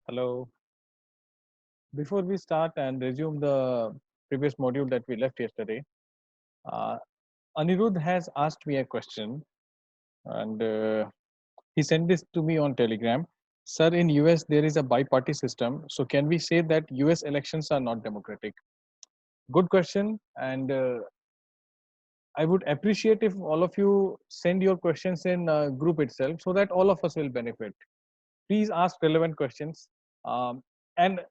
Hello. Before we start and resume the previous module that we left yesterday, uh, Anirudh has asked me a question, and he sent this to me on Telegram. Sir, in US there is a bi-party system, so can we say that US elections are not democratic? Good question, and I would appreciate if all of you send your questions in group itself, so that all of us will benefit. Please ask relevant questions. And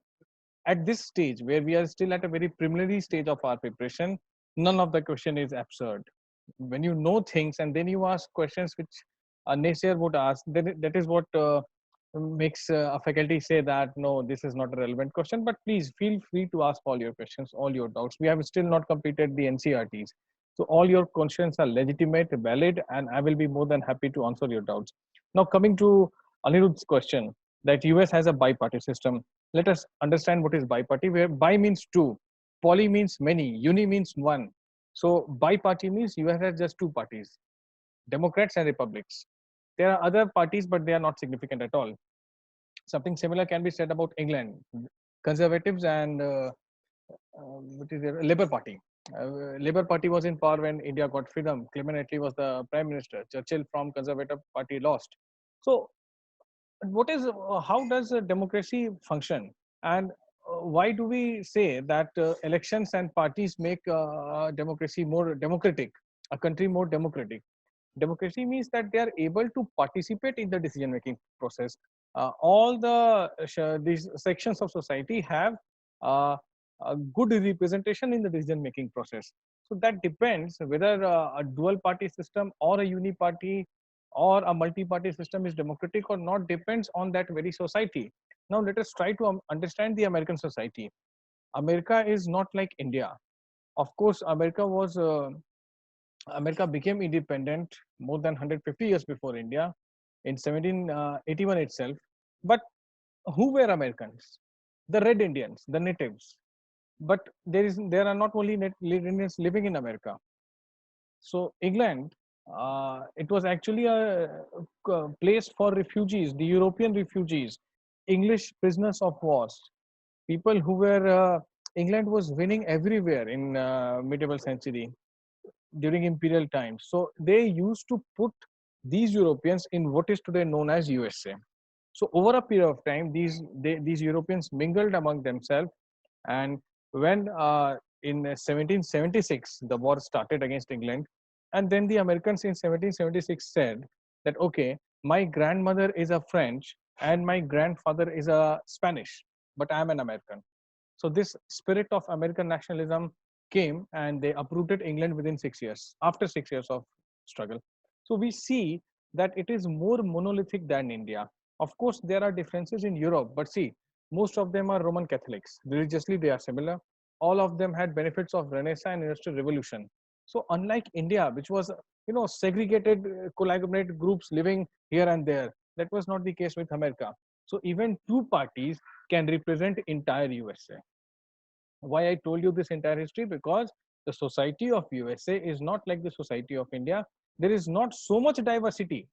at this stage where we are still at a very preliminary stage of our preparation, none of the question is absurd. When you know things and then you ask questions which a naysayer would ask, then that is what makes a faculty say that no, this is not a relevant question. But please feel free to ask all your questions, all your doubts. We have still not completed the NCRTs, so all your questions are legitimate, valid, and I will be more than happy to answer your doubts. Now coming to Anirudh's question, that US has a bi-party system. Let us understand what is bi-party, where bi means two, poly means many, uni means one. So bi-party means US has just two parties, Democrats and Republicans. There are other parties, but they are not significant at all. Something similar can be said about England, Conservatives and what is the Labour Party. Labour Party was in power when India got freedom. Clement Attlee was the Prime Minister. Churchill from Conservative Party lost. So what is how does a democracy function, and why do we say that elections and parties make democracy more democratic, a country more democratic? Democracy means that they are able to participate in the decision making process. All the these sections of society have uh, a good representation in the decision making process. So that depends whether a dual party system or a uni party or a multi party system is democratic or not, depends on that very society. Now let us try to understand the American society. America is not like India. Of course, America became independent more than 150 years before India in 1781 itself. But who were Americans? The Red Indians, the natives. But there are not only Indians living in America. So England, it was actually a place for refugees, the European refugees, English prisoners of wars, people who were. England was winning everywhere in medieval century during imperial times. So they used to put these Europeans in what is today known as USA. So over a period of time, these Europeans mingled among themselves, and when in 1776 the war started against England, and then the Americans in 1776 said that okay, my grandmother is a French and my grandfather is a Spanish, but I am an American. So this spirit of American nationalism came and they uprooted England within 6 years, after 6 years of struggle. So we see that it is more monolithic than India. Of course, there are differences in Europe, but see, most of them are Roman Catholics. Religiously, they are similar. All of them had benefits of Renaissance and Industrial Revolution. So unlike India, which was segregated, collaborated groups living here and there, that was not the case with America. So even two parties can represent entire USA. Why I told you this entire history? Because the society of USA is not like the society of India. There is not so much diversity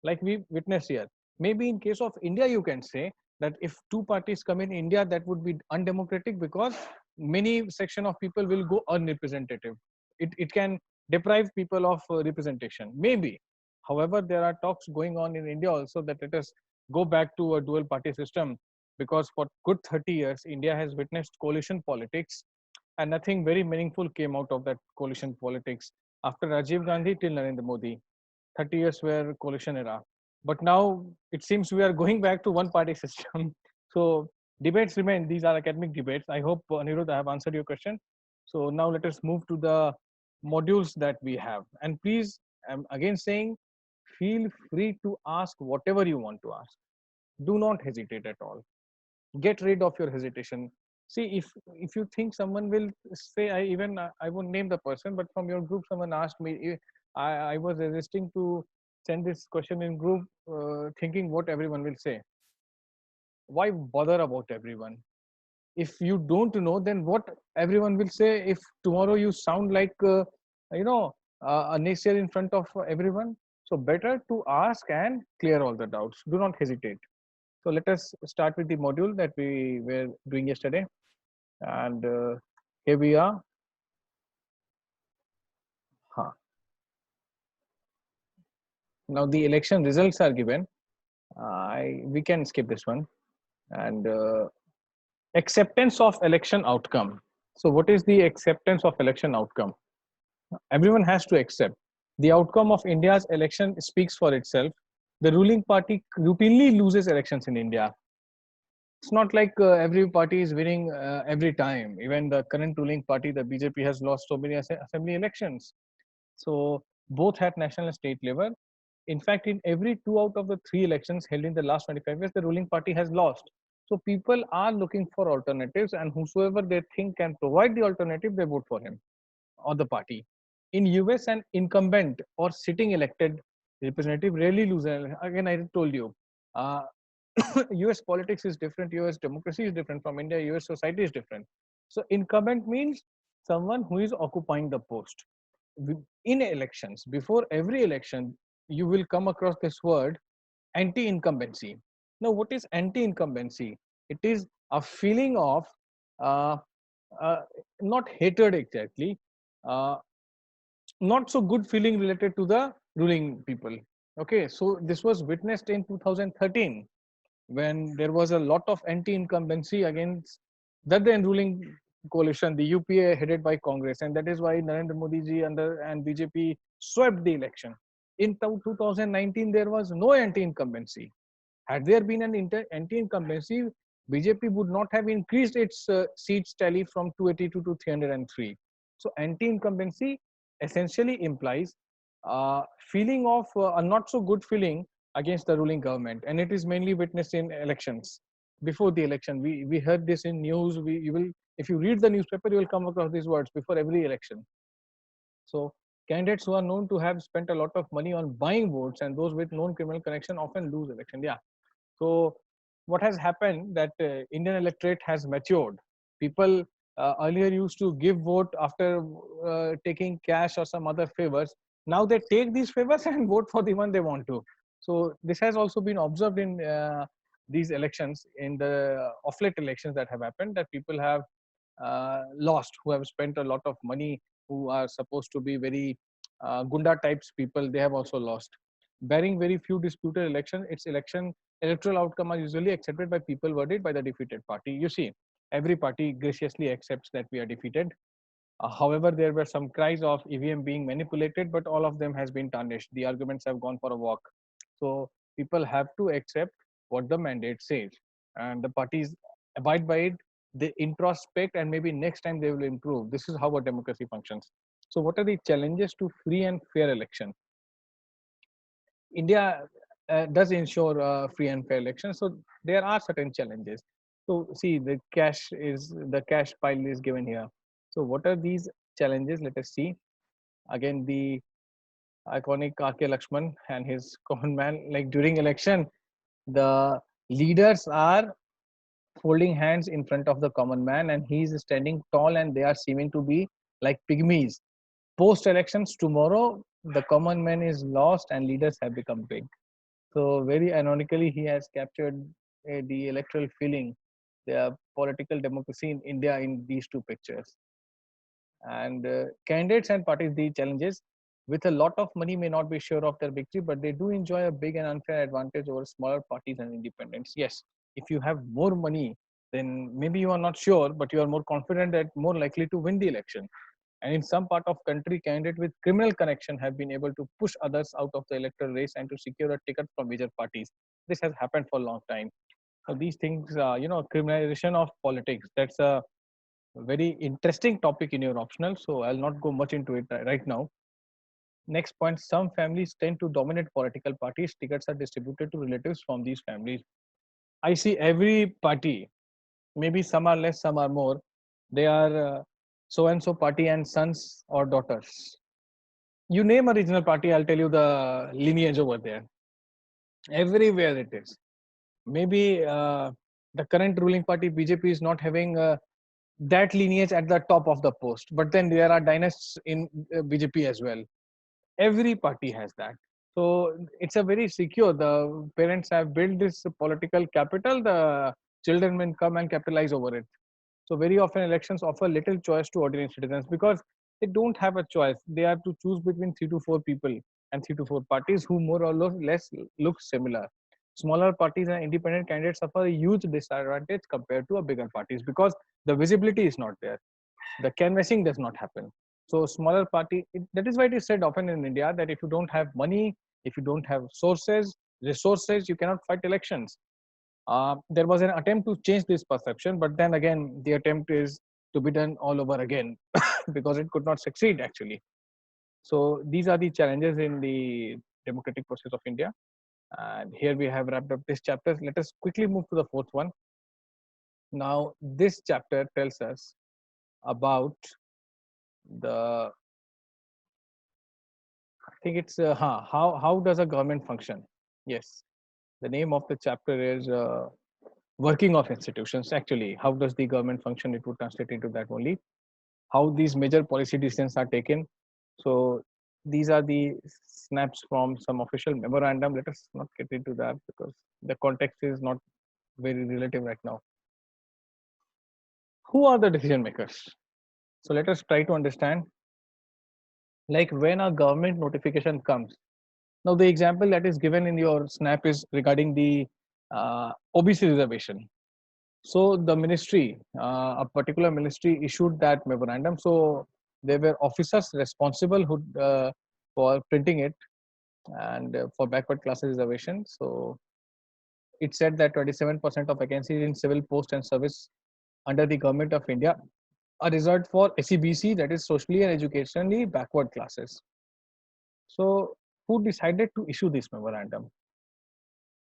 like we witness here. Maybe in case of India, you can say that if two parties come in India, that would be undemocratic because many section of people will go unrepresentative. It can deprive people of representation. Maybe. However, there are talks going on in India also that let us go back to a dual party system, because for good 30 years, India has witnessed coalition politics and nothing very meaningful came out of that coalition politics. After Rajiv Gandhi till Narendra Modi, 30 years were coalition era. But now it seems we are going back to one party system. So debates remain. These are academic debates. I hope, Anirudh, I have answered your question. So now let us move to the modules that we have. And please, I'm again saying, feel free to ask whatever you want to ask. Do not hesitate at all. Get rid of your hesitation. See, if you think someone will say, I won't name the person, but from your group someone asked me, I was resisting to send this question in group, thinking what everyone will say. Why bother about everyone? If you don't know, then what everyone will say if tomorrow you sound like you know a naysayer in front of everyone? So better to ask and clear all the doubts. Do not hesitate. So let us start with the module that we were doing yesterday. And here we are. Huh. Now the election results are given. We can skip this one. And acceptance of election outcome. So what is the acceptance of election outcome? Everyone has to accept. The outcome of India's election speaks for itself. The ruling party routinely loses elections in India. It's not like every party is winning every time. Even the current ruling party, the BJP, has lost so many assembly elections. So both at national and state level. In fact, in every 2 out of the 3 elections held in the last 25 years, the ruling party has lost. So people are looking for alternatives, and whosoever they think can provide the alternative, they vote for him or the party. In US, an incumbent or sitting elected representative rarely loses. Again, I told you, uh, US politics is different, US democracy is different from India, US society is different. So incumbent means someone who is occupying the post. In elections, before every election, you will come across this word anti-incumbency. Now, what is anti-incumbency? It is a feeling of uh, uh, not hatred exactly, uh, not so good feeling related to the ruling people. Okay, so this was witnessed in 2013 when there was a lot of anti-incumbency against the then ruling coalition, the UPA headed by Congress, and that is why Narendra Modi ji and BJP swept the election. In 2019, there was no anti-incumbency. Had there been an anti-incumbency, BJP would not have increased its seats tally from 282 to 303. So anti-incumbency essentially implies feeling of a not so good feeling against the ruling government, and it is mainly witnessed in elections. Before the election, we heard this in news. You will, if you read the newspaper, you will come across these words before every election. So candidates who are known to have spent a lot of money on buying votes and those with known criminal connection often lose election. Yeah. So what has happened that Indian electorate has matured. People earlier used to give vote after taking cash or some other favors. Now they take these favors and vote for the one they want to. So this has also been observed in these elections, in the off late elections that have happened, that people have lost, who have spent a lot of money, who are supposed to be very gunda types people, they have also lost. Barring very few disputed elections, its electoral outcome are usually accepted by people worried by the defeated party. You see, every party graciously accepts that we are defeated. However, there were some cries of EVM being manipulated, but all of them has been tarnished. The arguments have gone for a walk. So people have to accept what the mandate says, and the parties abide by it. They introspect, and maybe next time they will improve. This is how a democracy functions. So, what are the challenges to free and fair election? India does ensure free and fair elections, so there are certain challenges. So, see, the cash pile is given here. So, what are these challenges? Let us see. Again, the iconic RK Lakshman and his common man. Like during election, the leaders are folding hands in front of the common man, and he's standing tall, and they are seeming to be like pygmies. Post elections tomorrow, the common man is lost, and leaders have become big. So very ironically, he has captured the electoral feeling, the political democracy in India in these two pictures. And candidates and parties, the challenges with a lot of money may not be sure of their victory, but they do enjoy a big and unfair advantage over smaller parties and independents. Yes, if you have more money, then maybe you are not sure, but you are more confident that more likely to win the election. And in some part of country, candidates with criminal connection have been able to push others out of the electoral race and to secure a ticket from major parties. This has happened for a long time. So these things, criminalization of politics, that's a very interesting topic in your optional. So I'll not go much into it right now. Next point, some families tend to dominate political parties. Tickets are distributed to relatives from these families. I see every party, maybe some are less, some are more. They are so and so party and sons or daughters. You name a regional party, I'll tell you the lineage over there. Everywhere it is. Maybe the current ruling party BJP is not having that lineage at the top of the post, but then there are dynasts in BJP as well. Every party has that. So it's a very secure. The parents have built this political capital. The children will come and capitalize over it. So very often elections offer little choice to ordinary citizens because they don't have a choice. They have to choose between 3 to 4 people and 3 to 4 parties who more or less look similar. Smaller parties and independent candidates suffer a huge disadvantage compared to a bigger parties because the visibility is not there. The canvassing does not happen. So smaller party, that is why it is said often in India that if you don't have money, if you don't have resources, you cannot fight elections. There was an attempt to change this perception, but then again, the attempt is to be done all over again because it could not succeed actually. So these are the challenges in the democratic process of India. And here we have wrapped up this chapter. Let us quickly move to the fourth one. Now, this chapter tells us about the, I think it's how does a government function? Yes, the name of the chapter is working of institutions. Actually, how does the government function? It would translate into that only. How these major policy decisions are taken. So these are the snaps from some official memorandum. Let us not get into that because the context is not very relative right now. Who are the decision makers? So let us try to understand. Like when a government notification comes. Now the example that is given in your snap is regarding the OBC reservation. So the ministry, a particular ministry issued that memorandum. So there were officers responsible who for printing it and for backward classes reservation. So it said that 27% of vacancies in civil post and service under the government of India are reserved for SEBC, that is socially and educationally backward classes. So who decided to issue this memorandum?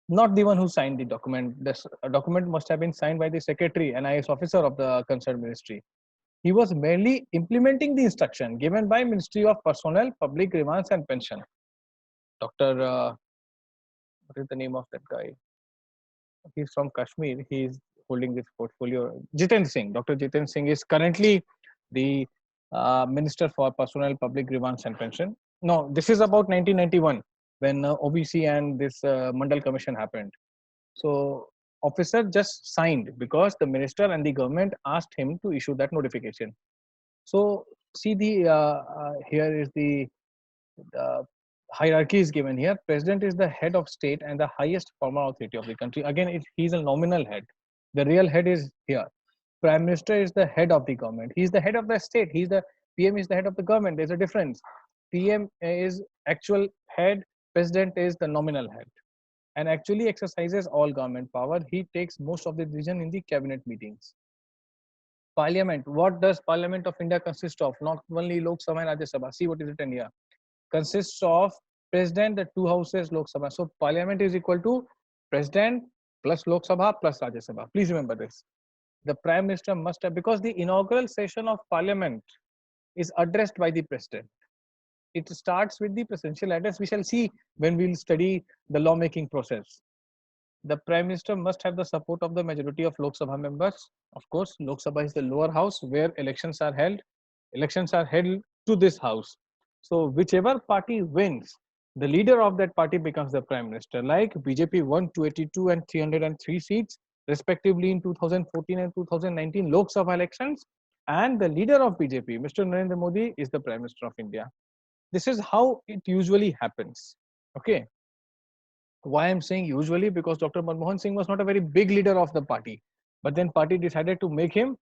Not the one who signed the document. This document must have been signed by the secretary, an IS officer of the concerned ministry. He was merely implementing the instruction given by Ministry of Personnel, Public Grievance and Pension. Dr. What is the name of that guy? He's from Kashmir. He's holding this portfolio. Jiten Singh. Dr. Jiten Singh is currently the Minister for Personnel, Public Grievance and Pension. No, this is about 1991 when OBC and this Mandal Commission happened. So officer just signed because the minister and the government asked him to issue that notification. So see the here is the hierarchy is given here. President is the head of state and the highest formal authority of the country. Again, he's a nominal head. The real head is here. Prime Minister is the head of the government. He's the head of the state. He's the PM is the head of the government. There's a difference. PM is actual head. President is the nominal head and actually exercises all government power. He takes most of the decision in the cabinet meetings. Parliament. What does Parliament of India consist of? Not only Lok Sabha and Rajya Sabha. See what is written here. Consists of President, the two houses, Lok Sabha. So Parliament is equal to President plus Lok Sabha plus Rajya Sabha. Please remember this. The Prime Minister must have, because the inaugural session of Parliament is addressed by the President. It starts with the presidential address. We shall see when we'll study the lawmaking process. The Prime Minister must have the support of the majority of Lok Sabha members. Of course, Lok Sabha is the lower house where elections are held. Elections are held to this house. So whichever party wins, the leader of that party becomes the Prime Minister. Like BJP won 282 and 303 seats respectively in 2014 and 2019 Lok Sabha elections. And the leader of BJP, Mr. Narendra Modi, is the Prime Minister of India. This is how it usually happens. Okay. Why I'm saying usually? Because Dr. Manmohan Singh was not a very big leader of the party, but then party decided to make him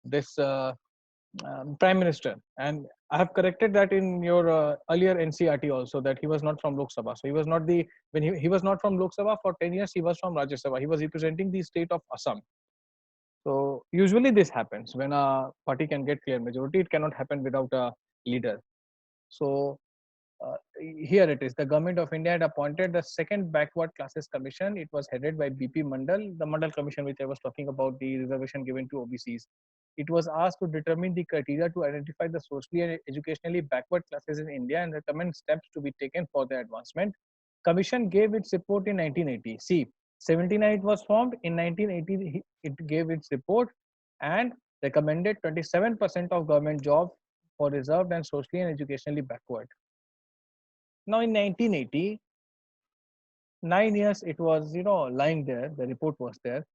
this prime minister. And I have corrected that in your earlier NCRT also, that he was not from Lok Sabha. So he was not the, when he was not from Lok Sabha for 10 years, he was from Rajya Sabha. He was representing the state of Assam. So usually this happens when a party can get clear majority. It cannot happen without a leader. So here it is. The government of India had appointed the second backward classes commission. It was headed by BP Mandal, the Mandal commission which I was talking about, the reservation given to OBCs. It was asked to determine the criteria to identify the socially and educationally backward classes in India and recommend steps to be taken for their advancement. Commission gave its report in 1980. See, 79 it was formed. In 1980, it gave its report and recommended 27% of government jobs for reserved and socially and educationally backward. Now in 1980, 9 years it was, lying there. The report was there.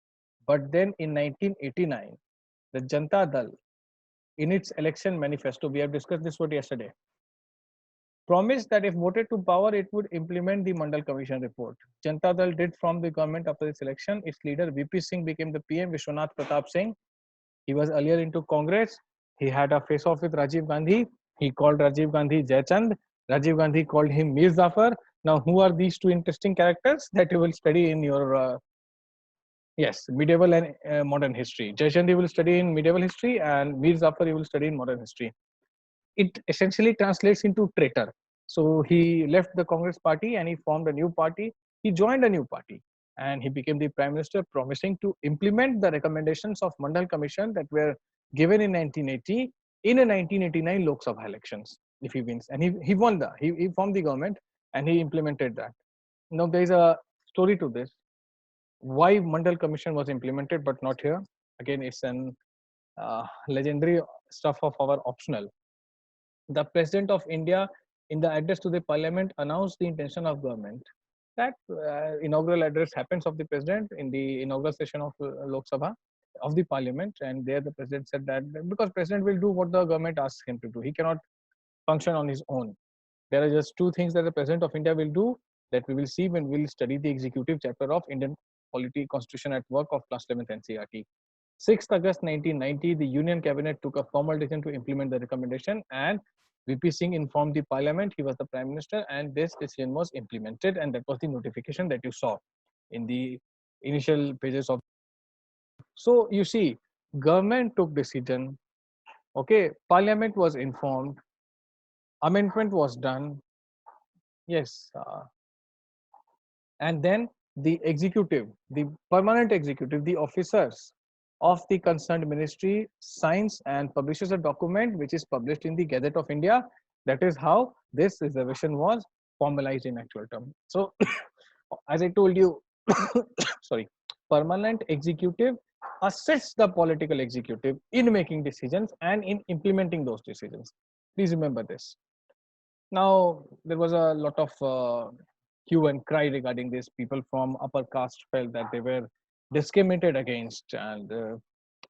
But then in 1989, the Janta Dal, in its election manifesto, we have discussed this word yesterday, promised that if voted to power, it would implement the Mandal Commission report. Janta Dal did form the government after this election. Its leader VP Singh became the PM. Vishwanath Pratap Singh, he was earlier into Congress. He had a face-off with Rajiv Gandhi. He called Rajiv Gandhi Jaichand. Rajiv Gandhi called him Mir Zafar. Now, who are these two interesting characters that you will study in your yes, medieval and modern history? Jaichand you will study in medieval history, and Mir Zafar you will study in modern history. It essentially translates into traitor. So he left the Congress party and he formed a new party. He joined a new party and he became the prime minister, promising to implement the recommendations of Mandal Commission that were given in 1980 in a 1989 Lok Sabha elections. If he wins, and he won he formed the government and he implemented that. Now there is a story to this. Why Mandal Commission was implemented, but not here? Again, it's an legendary stuff of our optional. The President of India, in the address to the Parliament, announced the intention of government. That inaugural address happens of the President in the inaugural session of Lok Sabha of the Parliament, and there the President said that because President will do what the government asks him to do, he cannot function on his own. There are just two things that the President of India will do that we will see when we will study the executive chapter of Indian Polity Constitution at Work of class 11th NCERT. 6th August 1990, the Union Cabinet took a formal decision to implement the recommendation, and VP Singh informed the Parliament. He was the Prime Minister, and this decision was implemented, and that was the notification that you saw in the initial pages of. So you see, government took decision. Okay, Parliament was informed. Amendment was done. Yes, and then the executive, the permanent executive, the officers of the concerned ministry signs and publishes a document which is published in the Gazette of India. That is how this reservation was formalized in actual term. So, as I told you, sorry, permanent executive assists the political executive in making decisions and in implementing those decisions. Please remember this. Now, there was a lot of hue and cry regarding this. People from upper caste felt that they were discriminated against, and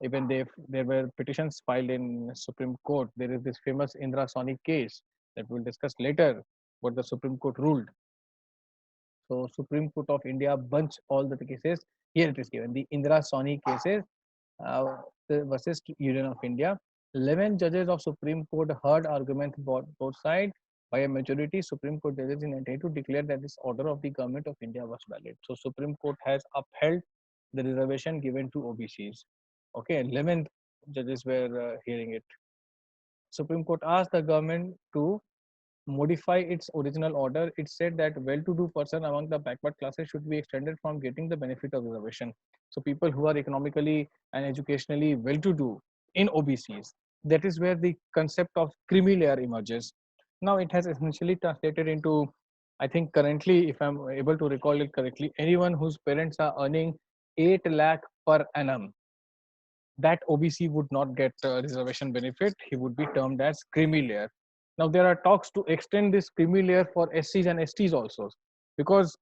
even there were petitions filed in Supreme Court. There is this famous Indra Soni case that we'll discuss later, what the Supreme Court ruled. So, Supreme Court of India bunched all the cases. Here it is given, the Indra Soni cases versus Union of India. 11 judges of Supreme Court heard arguments both sides. By a majority, Supreme Court judges in 1982 declared that this order of the government of India was valid. So Supreme Court has upheld the reservation given to OBCs. Okay, 11 judges were hearing it. Supreme Court asked the government to modify its original order. It said that well-to-do person among the backward classes should be extended from getting the benefit of reservation. So people who are economically and educationally well-to-do in OBCs, that is where the concept of creamy layer emerges. Now it has essentially translated into, I think currently, if I'm able to recall it correctly, anyone whose parents are earning 8 lakh per annum, that OBC would not get reservation benefit. He would be termed as creamy layer. Now there are talks to extend this creamy layer for SCs and STs also, because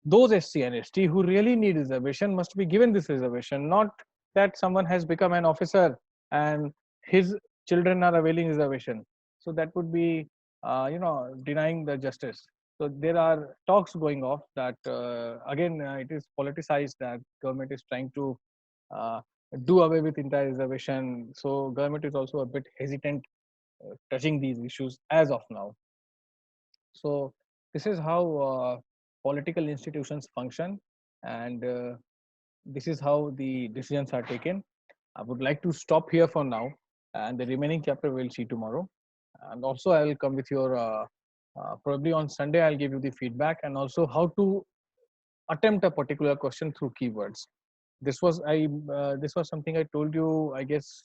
those SC and ST who really need reservation must be given this reservation, not that someone has become an officer and his children are availing reservation. So that would be, denying the justice. So there are talks going off that again it is politicized that government is trying to uh, do away with entire reservation. So government is also a bit hesitant touching these issues as of now. So this is how political institutions function, and this is how the decisions are taken. I would like to stop here for now, and the remaining chapter we'll see tomorrow. And also, I will come with your probably on Sunday. I'll give you the feedback and also how to attempt a particular question through keywords. This was something I told you, I guess,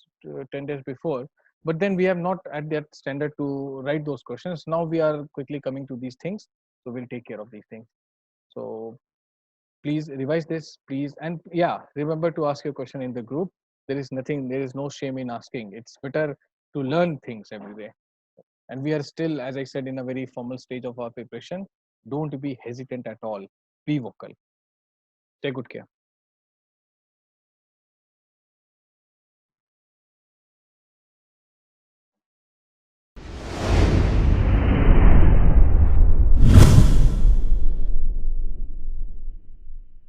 10 days before, but then we have not at that standard to write those questions. Now we are quickly coming to these things, so we'll take care of these things. So please revise this, please, and yeah, remember to ask your question in the group. There is no shame in asking. It's better to learn things every day. And we are still, as I said, in a very formal stage of our preparation. Don't be hesitant at all. Be vocal. Take good care.